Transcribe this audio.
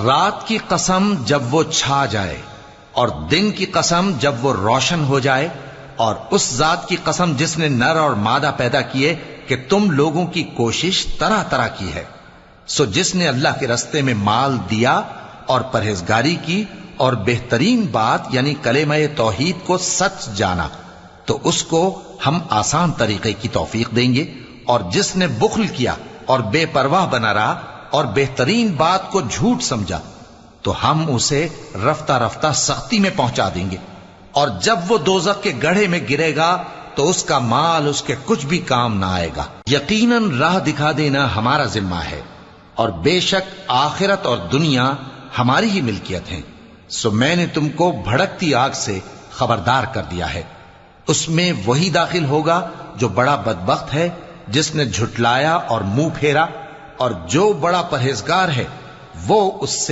رات کی قسم جب وہ چھا جائے اور دن کی قسم جب وہ روشن ہو جائے، اور اس ذات کی قسم جس نے نر اور مادہ پیدا کیے کہ تم لوگوں کی کوشش طرح طرح کی ہے۔ سو جس نے اللہ کے رستے میں مال دیا اور پرہیزگاری کی اور بہترین بات یعنی کلمہ توحید کو سچ جانا، تو اس کو ہم آسان طریقے کی توفیق دیں گے، اور جس نے بخل کیا اور بے پرواہ بنا رہا اور بہترین بات کو جھوٹ سمجھا، تو ہم اسے رفتہ رفتہ سختی میں پہنچا دیں گے، اور جب وہ دوزخ کے گڑھے میں گرے گا تو اس کا مال اس کے کچھ بھی کام نہ آئے گا۔ یقیناً راہ دکھا دینا ہمارا ذمہ ہے، اور بے شک آخرت اور دنیا ہماری ہی ملکیت ہیں۔ سو میں نے تم کو بھڑکتی آگ سے خبردار کر دیا ہے، اس میں وہی داخل ہوگا جو بڑا بدبخت ہے، جس نے جھٹلایا اور منہ پھیرا، اور جو بڑا پرہیزگار ہے وہ اس سے